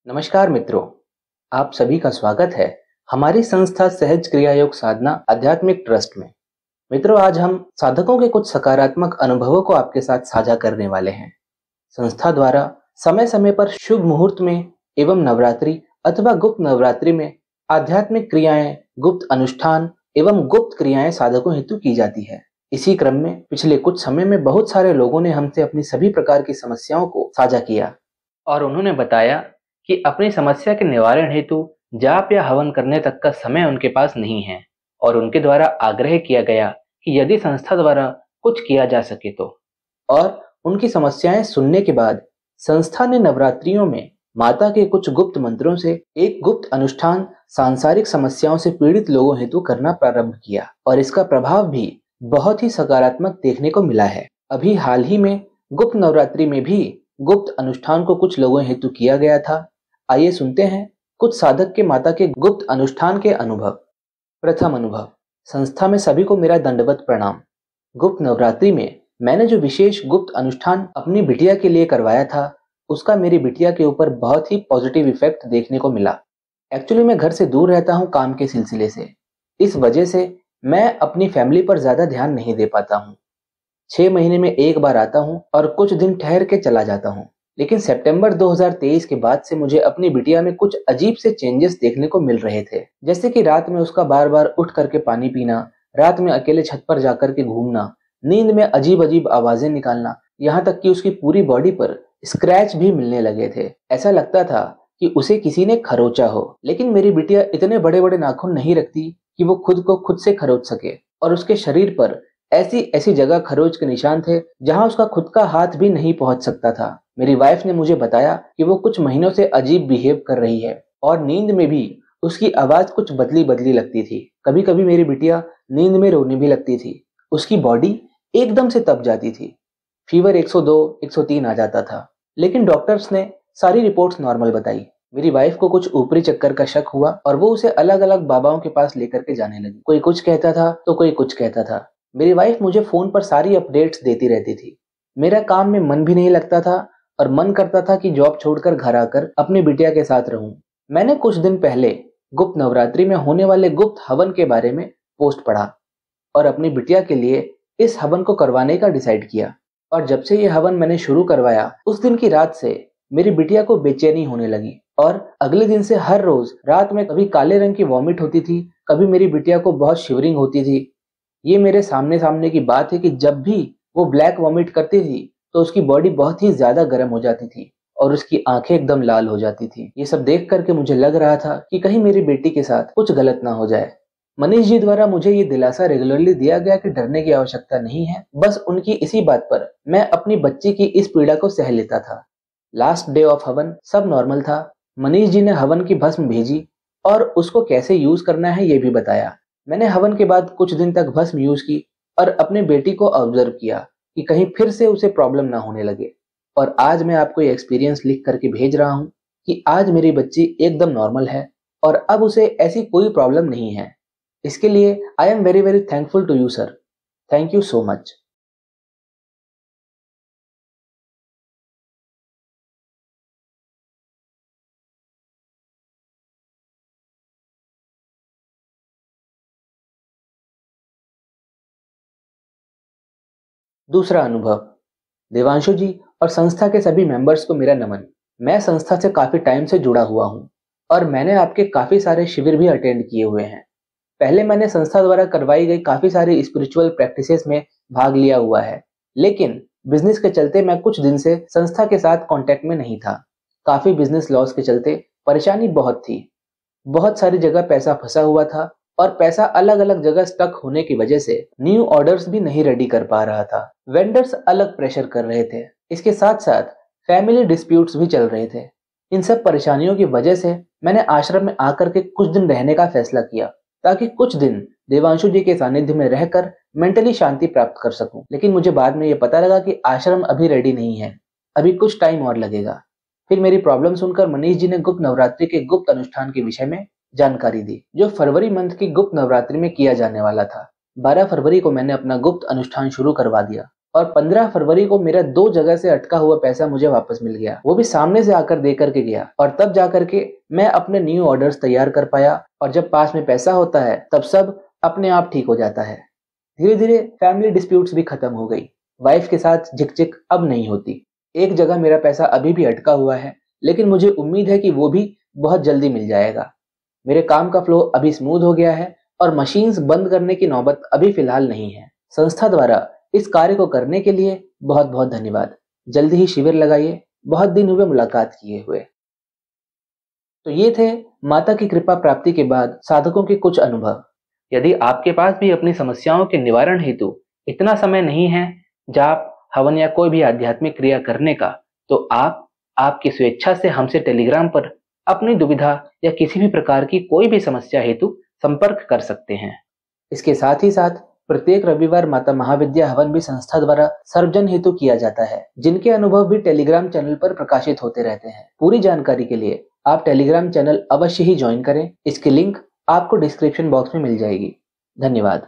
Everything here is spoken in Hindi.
नमस्कार मित्रों, आप सभी का स्वागत है हमारी संस्था सहज क्रिया योग साधना आध्यात्मिक ट्रस्ट में। मित्रों, आज हम साधकों के कुछ सकारात्मक अनुभवों को आपके साथ साझा करने वाले हैं। संस्था द्वारा समय समय पर शुभ मुहूर्त में एवं नवरात्रि अथवा गुप्त नवरात्रि में आध्यात्मिक क्रियाएं, गुप्त अनुष्ठान एवं गुप्त क्रियाएं साधकों हेतु की जाती है। इसी क्रम में पिछले कुछ समय में बहुत सारे लोगों ने हमसे अपनी सभी प्रकार की समस्याओं को साझा किया और उन्होंने बताया कि अपनी समस्या के निवारण हेतु जाप या हवन करने तक का समय उनके पास नहीं है और उनके द्वारा आग्रह किया गया कि यदि संस्था द्वारा कुछ किया जा सके तो। और उनकी समस्याएं सुनने के बाद संस्था ने नवरात्रियों में माता के कुछ गुप्त मंत्रों से एक गुप्त अनुष्ठान सांसारिक समस्याओं से पीड़ित लोगों हेतु करना प्रारंभ किया और इसका प्रभाव भी बहुत ही सकारात्मक देखने को मिला है। अभी हाल ही में गुप्त नवरात्रि में भी गुप्त अनुष्ठान को कुछ लोगों हेतु किया गया था। आइए सुनते हैं कुछ साधक के माता के गुप्त अनुष्ठान के अनुभव। प्रथम अनुभव, संस्था में सभी को मेरा दंडवत प्रणाम। गुप्त नवरात्रि में मैंने जो विशेष गुप्त अनुष्ठान अपनी बिटिया के लिए करवाया था, उसका मेरी बिटिया के ऊपर बहुत ही पॉजिटिव इफेक्ट देखने को मिला। एक्चुअली मैं घर से दूर रहता हूँ काम के सिलसिले से, इस वजह से मैं अपनी फैमिली पर ज्यादा ध्यान नहीं दे पाता हूँ। 6 महीने में एक बार आता हूँ और कुछ दिन ठहर के चला जाता हूँ। लेकिन सितंबर 2023 के बाद से मुझे अपनी बिटिया में कुछ अजीब से चेंजेस देखने को मिल रहे थे, जैसे कि रात में उसका बार बार उठ करके पानी पीना, रात में अकेले छत पर जाकर के घूमना, नींद में अजीब अजीब आवाजें निकालना, यहाँ तक कि उसकी पूरी बॉडी पर स्क्रैच भी मिलने लगे थे। ऐसा लगता था कि उसे किसी ने खरोचा हो। लेकिन मेरी बिटिया इतने बड़े बड़े नाखून नहीं रखती कि वो खुद को खुद से खरोच सके और उसके शरीर पर ऐसी ऐसी जगह खरोच के निशान थे जहां उसका खुद का हाथ भी नहीं पहुंच सकता था। मेरी वाइफ ने मुझे बताया कि वो कुछ महीनों से अजीब बिहेव कर रही है और नींद में भी उसकी आवाज कुछ बदली बदली लगती थी। कभी कभी मेरी बिटिया नींद में रोने भी लगती थी। उसकी बॉडी एकदम से तप जाती थी, फीवर 102 103 आ जाता था। लेकिन डॉक्टर्स ने सारी रिपोर्ट्स नॉर्मल बताई। मेरी वाइफ को कुछ ऊपरी चक्कर का शक हुआ और वो उसे अलग अलग बाबाओं के पास लेकर के जाने लगी। कोई कुछ कहता था तो कोई कुछ कहता था। मेरी वाइफ मुझे फोन पर सारी अपडेट्स देती रहती थी। मेरा काम में मन भी नहीं लगता था और मन करता था कि जॉब छोड़कर घर आकर अपनी बिटिया के साथ रहूं। मैंने कुछ दिन पहले गुप्त नवरात्रि में होने वाले गुप्त हवन के बारे में पोस्ट पढ़ा और अपनी बिटिया के लिए इस हवन को करवाने का डिसाइड किया। और जब से ये हवन मैंने शुरू करवाया, उस दिन की रात से मेरी बिटिया को बेचैनी होने लगी और अगले दिन से हर रोज रात में कभी काले रंग की वॉमिट होती थी, कभी मेरी बिटिया को बहुत शिवरिंग होती थी। ये मेरे सामने सामने की बात है कि जब भी वो ब्लैक वॉमिट करती थी तो उसकी बॉडी बहुत ही ज्यादा गर्म हो जाती थी और उसकी आंखें एकदम लाल हो जाती थी। ये सब देख करके मुझे लग रहा था कि कहीं मेरी बेटी के साथ कुछ गलत ना हो जाए। मनीष जी द्वारा मुझे ये दिलासा रेगुलरली दिया गया कि डरने की आवश्यकता नहीं है, बस उनकी इसी बात पर मैं अपनी बच्ची की इस पीड़ा को सह लेता था। लास्ट डे ऑफ हवन सब नॉर्मल था। मनीष जी ने हवन की भस्म भेजी और उसको कैसे यूज करना है ये भी बताया। मैंने हवन के बाद कुछ दिन तक भस्म यूज की और अपने बेटी को ऑब्जर्व किया कि कहीं फिर से उसे प्रॉब्लम ना होने लगे। और आज मैं आपको ये एक्सपीरियंस लिख करके भेज रहा हूँ कि आज मेरी बच्ची एकदम नॉर्मल है और अब उसे ऐसी कोई प्रॉब्लम नहीं है। इसके लिए I am very very thankful to you sir. Thank you so much. दूसरा अनुभव, देवांशु जी और संस्था के सभी मेंबर्स को मेरा नमन। मैं संस्था से काफी टाइम से जुड़ा हुआ हूँ और मैंने आपके काफी सारे शिविर भी अटेंड किए हुए हैं। पहले मैंने संस्था द्वारा करवाई गई काफी सारी स्पिरिचुअल प्रैक्टिसेस में भाग लिया हुआ है, लेकिन बिजनेस के चलते मैं कुछ दिन से संस्था के साथ कांटेक्ट में नहीं था। काफी बिजनेस लॉस के चलते परेशानी बहुत थी। बहुत सारी जगह पैसा फंसा हुआ था और पैसा अलग अलग जगह स्टक होने की वजह से न्यू ऑर्डर्स भी नहीं रेडी कर पा रहा था। वेंडर्स अलग प्रेशर कर रहे थे। इसके साथ साथ फैमिली डिस्प्यूट्स भी चल रहे थे। इन सब परेशानियों की वजह से मैंने आश्रम में आकर के कुछ दिन रहने का फैसला किया ताकि कुछ दिन देवांशु जी के सानिध्य में रहकर मेंटली शांति प्राप्त कर सकूं। लेकिन मुझे बाद में ये पता लगा कि आश्रम अभी रेडी नहीं है, अभी कुछ टाइम और लगेगा। फिर मेरी प्रॉब्लम सुनकर मनीष जी ने गुप्त नवरात्रि के गुप्त अनुष्ठान के विषय में जानकारी दी, जो फरवरी मंथ की गुप्त नवरात्रि में किया जाने वाला था। 12 फरवरी को मैंने अपना गुप्त अनुष्ठान शुरू करवा दिया और 15 फरवरी को मेरा 2 जगह से अटका हुआ पैसा मुझे वापस मिल गया, वो भी सामने से आकर दे करके गया। और तब जाकर के मैं अपने न्यू ऑर्डर्स तैयार कर पाया। और जब पास में पैसा होता है तब सब अपने आप ठीक हो जाता है। धीरे धीरे फैमिली डिस्प्यूट्स भी खत्म हो गई। वाइफ के साथ झिकझिक अब नहीं होती। एक जगह मेरा पैसा अभी भी अटका हुआ है, लेकिन मुझे उम्मीद है कि वो भी बहुत जल्दी मिल जाएगा। मेरे काम का फ्लो अभी स्मूथ हो गया है और मशीन्स बंद करने की नौबत अभी फिलहाल नहीं है। संस्था द्वारा इस कार्य को करने के लिए बहुत बहुत धन्यवाद। जल्दी ही शिविर लगाइए। बहुत दिन हुए मुलाकात किए हुए। तो ये थे माता की कृपा प्राप्ति के बाद साधकों के कुछ अनुभव। यदि आपके पास भी अपनी समस्याओं के निवारण हेतु इतना समय नहीं है, जाप, हवन या कोई भी आध्यात्मिक क्रिया करने का, तो आप आपकी स्वेच्छा से हमसे टेलीग्राम पर अपनी दुविधा या किसी भी प्रकार की कोई भी समस्या हेतु संपर्क कर सकते हैं। इसके साथ ही साथ प्रत्येक रविवार माता महाविद्या हवन भी संस्था द्वारा सर्वजन हेतु किया जाता है, जिनके अनुभव भी टेलीग्राम चैनल पर प्रकाशित होते रहते हैं। पूरी जानकारी के लिए आप टेलीग्राम चैनल अवश्य ही ज्वाइन करें। इसकी लिंक आपको डिस्क्रिप्शन बॉक्स में मिल जाएगी। धन्यवाद।